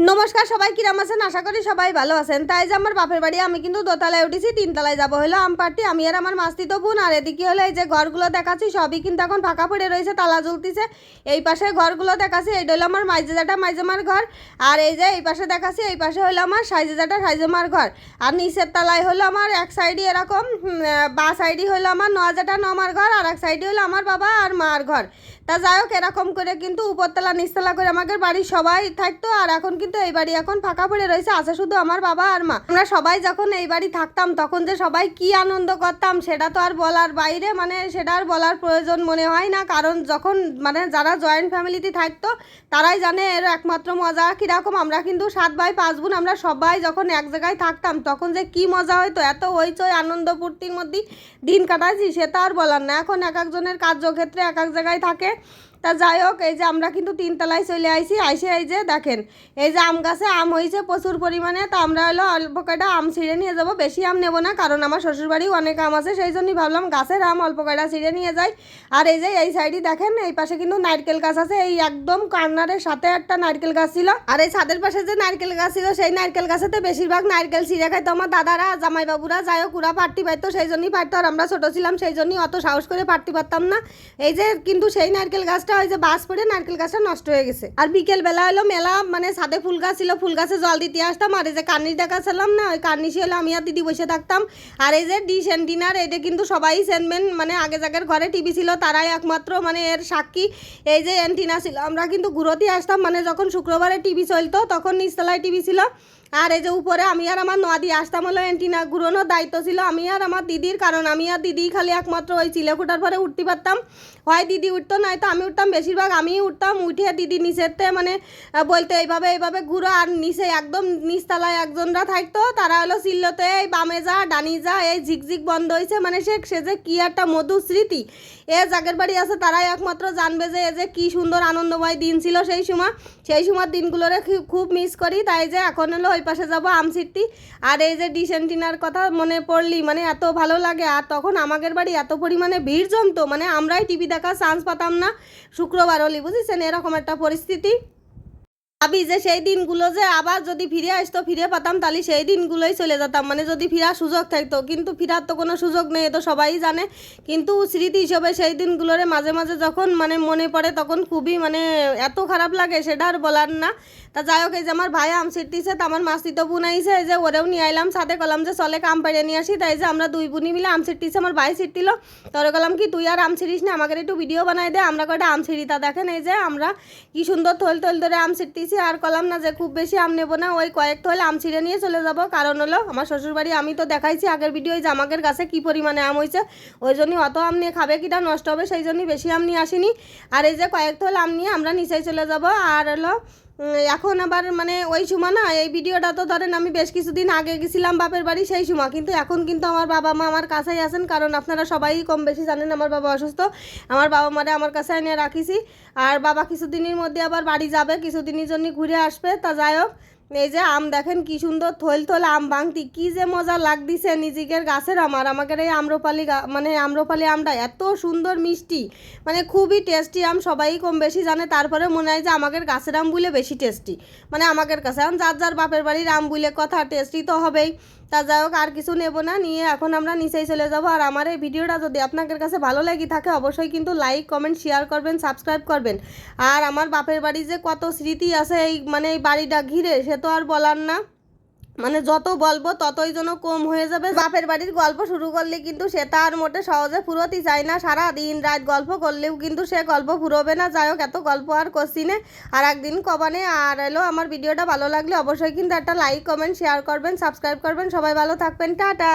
নমস্কার সবাই, কিরম আছেন? আশা করি সবাই ভালো আছেন। তাই যে আমার বাপের বাড়ি আমি কিন্তু দোতলায় উঠেছি, তিনতলায় যাবো হলো আম পাড়তে। আমি আর আমার মাস্তিতো বোন। আর এদিকে হলো এই যে ঘরগুলো দেখাচ্ছি সবই কিন্তু এখন ফাঁকা পড়ে রয়েছে, তালা জ্বলতেছে। এই পাশে ঘরগুলো দেখাচ্ছি, এইটা হলো আমার মাইজেজাটা মাইজেমার ঘর। আর এই যে এই পাশে দেখাচ্ছি, এই পাশে হলো আমার সাইজেজাটা সাইজেমার ঘর। আর নিচের তলায় হলো আমার এক সাইডে এরকম বা সাইডে হলো আমার নজাটা নমার ঘর, আর এক সাইডে হলো আমার বাবা আর মার ঘর। তা যাই হোক, এরকম করে কিন্তু উপরতলা নিচতলা করে আমাদের বাড়ির সবাই থাকতো। আর এখন কিন্তু এই বাড়ি এখন ফাঁকা পড়ে রয়েছে, আছে শুধু আমার বাবা আর মা। আমরা সবাই যখন এই বাড়ি থাকতাম তখন যে সবাই কি আনন্দ করতাম সেটা তো আর বলার বাইরে, মানে সেটা আর বলার প্রয়োজন মনে হয় না। কারণ যখন মানে যারা জয়েন্ট ফ্যামিলিতে থাকতো তারাই জানে এর একমাত্র মজা কীরকম। আমরা কিন্তু 7 ভাই 5 বোন, আমরা সবাই যখন এক জায়গায় থাকতাম তখন যে কি মজা হইতো, এত হইচই আনন্দ ফুর্তির মধ্যে দিন কাটাইছি সেটা আর বলার না। এখন এক একজনের কার্যক্ষেত্রে এক এক জায়গায় থাকে। তা যাই হোক, এই যে আমরা কিন্তু তিনতলায় চলে আইছি। আইসে এই যে দেখেন, এই যে আম গাছে আম হয়েছে প্রচুর পরিমাণে। তা আমরা হলো অল্প কয়টা আম ছিঁড়ে নিয়ে যাব, বেশি আম নেব না, কারণ আমার শ্বশুরবাড়িও অনেক আম আছে, সেই জন্যই ভাবলাম গাছের আম অল্প কয়টা ছিঁড়ে নিয়ে যাই। আর এই যে এই সাইডে দেখেন, এই পাশে কিন্তু নারকেল গাছ আছে, এই একদম কর্নারের সাথে একটা নারকেল গাছ ছিল। আর এই ছাদের পাশে যে নারকেল গাছ ছিল সেই নারকেল গাছেতে বেশিরভাগ নারকেল ছিঁড়ে খাইতো আমার দাদারা জামাইবাবুরা। যাই হোক, ওরা পারতে পারতো, সেই জন্যই পারতো। আর আমরা ছোটো ছিলাম সেই জন্যই অত সাহস করে পারতে পারতাম না। এই যে কিন্তু সেই নারকেল গাছটা ওই যে বাস পড়ে নারকেল গাছটা নষ্ট হয়ে গেছে। আর বিকেল বেলা হলো মেলা, মানে ছাদে ফুল গাছ ছিল, ফুল গাছে জল দিতে আসতাম। আর এই যে কার্নিশ দেখাচ্ছিলাম না, ওই কার্নিশে হলো আমি আর দিদি বসে থাকতাম। আর এই যে ডিশ অ্যান্টিনার, এটা কিন্তু সবাই চেনবেন, মানে আগে জাগের ঘরে টিভি ছিল তারাই একমাত্র মানে এর সাক্ষী। এই যে অ্যান্টিনা ছিল, আমরা কিন্তু ঘুরোতে আসতাম, মানে যখন শুক্রবারে টিভি চলতো তখন নিচতলায় টিভি ছিল। আর এই যে উপরে আমি আর আমার নদী আসতাম হলো অ্যান্টিনা ঘুরানোর দায়িত্ব ছিল আমি আর আমার দিদির, কারণ আমি আর দিদি খালি একমাত্র ওই চিলেকুটার পরে উঠতে পারতাম। হয় দিদি উঠতো, নয়তো আমি উঠতাম, বেশিরভাগ আমিই উঠতাম। উঠে দিদি নিচেতে মানে বলতো এইভাবে এইভাবে ঘুরো। আর নিচে একদম নিচতলায় একজনরা থাকতো, তারা হলো চিল্লতে এই বামে যা ডানি যা, এই ঝিকঝিক বন্ধ হয়েছে, মানে সে যে কি একটা মধুর স্মৃতি। এ জাগের বাড়ি আছে তারাই একমাত্র জানবে যে এ যে কী সুন্দর আনন্দময় দিন ছিল সেই সময়। সেই সময় দিনগুলোরে খুব মিস করি। তাই যে এখন হলো ওই পাশে যাবো আম ছিটতে। আর এই যে ডিশ অ্যান্টিনার কথা মনে পড়লি মানে এত ভালো লাগে। আর তখন আমাদের বাড়ি এত পরিমাণে ভিড় জমতো, মানে আমরাই টিভি দেখার চান্স পাতাম না শুক্রবার হলে, বুঝেছেন, এরকম একটা পরিস্থিতি। ভাবি যে সেই দিনগুলো যে আবার যদি ফিরে আসতো, ফিরে পেতাম, তাহলে সেই দিনগুলোই চলে যেতাম, মানে যদি ফেরার সুযোগ থাকতো। কিন্তু ফেরার তো কোনো সুযোগ নেই, তো সবাই জানে। কিন্তু স্মৃতি হিসেবে সেই দিনগুলোরে মাঝে মাঝে যখন মানে মনে পড়ে তখন খুবই মানে এত খারাপ লাগে সেটা আর বলার না। তা যাই হোক, এই যে আমার ভাই আম ছিটতেছে, তা আমার মাস্তিতো বোন আইছে, এই যে ওরেও নিয়ে আইলাম সাথে, কলাম যে চলে আম পেড়ে নিয়ে আসি। তাই যে আমরা দুই বোনই মিলে আম ছিটতেছে, আমার ভাই ছিটতিল। তোরে কলাম কি তুই আর আম ছিড়িস না, আমাকে একটু ভিডিও বানাই দে, আমরা কয়টা আম ছিড়ি। তা দেখেন এই যে আমরা কি সুন্দর থল থল ধরে আম ছিটতেছি। আর কলাম না যে খুব বেশি আম নেবো না, ওই কয়েক থল আম ছিঁড়ে নিয়ে চলে যাব। কারণ হলো আমার শ্বশুরবাড়ি, আমি তো দেখাইছি আগের ভিডিও যে আমাদের গাছে কি পরিমাণে আম হয়েছে, ওই জন্যই অত আম নিয়ে খাবে কিটা নষ্ট হবে, সেই জন্যই বেশি আম নিয়ে আসিনি। আর এই যে কয়েক থল আম নিয়ে আমরা নিচেই চলে যাব। আর হলো এখন আবার মানে ওই সময় না, এই ভিডিওটা তো ধরেন আমি বেশ কিছুদিন আগে গেছিলাম বাপের বাড়ি সেই সময়, কিন্তু এখন কিন্তু আমার বাবা মা আমার কাছেই আছেন। কারণ আপনারা সবাই কম বেশি জানেন আমার বাবা অসুস্থ, আমার বাবা মারে আমার কাছে এনে রাখিছি। আর বাবা কিছুদিনের মধ্যে আবার বাড়ি যাবে, কিছুদিনের জন্য ঘুরে আসবে। তা যাই হোক, এই যে আম দেখেন কি সুন্দর থল থল আম ভাঙতি, কি যে মজা লাগদিছে নিজেদের গাছের আমার। আমাদের এই আম্রপালি মানে আম্রপালি আমটা এত সুন্দর মিষ্টি, মানে খুবই টেস্টি আম, সবাই কম বেশি জানে। তারপরে মনে হয় যে আমাদের গাছের আম বুলে বেশি টেস্টি, মানে আমাদের কাছে। এখন যার যার বাপের বাড়ির আম বুলে কথা, টেস্টি তো হবেই। তা যাই হোক, আর কিছু নেব না নিয়ে এখন আমরা নিচেই চলে যাব। আর আমার এই ভিডিওটা যদি আপনাদের কাছে ভালো লেগে থাকে অবশ্যই কিন্তু লাইক কমেন্ট শেয়ার করবেন, সাবস্ক্রাইব করবেন। আর আমার বাপের বাড়ি যে কত স্মৃতি আছে এই মানে এই বাড়িটা ঘিরে, সে তো আর বলার না। মানে যত বলবো ততই যেন কম হয়ে যাবে। বাপের বাড়ির গল্প শুরু করলে কিন্তু সে তার মোটে সহজে ফুরোতে চায় না, সারা দিন রাত গল্প করলেও কিন্তু সে গল্প ফুরোবে না। যাই হোক, এত গল্প আর করছি না, আর একদিন কবানে। আর এলো আমার ভিডিওটা ভালো লাগলে অবশ্যই কিন্তু একটা লাইক কমেন্ট শেয়ার করবেন, সাবস্ক্রাইব করবেন। সবাই ভালো থাকবেন, টাটা।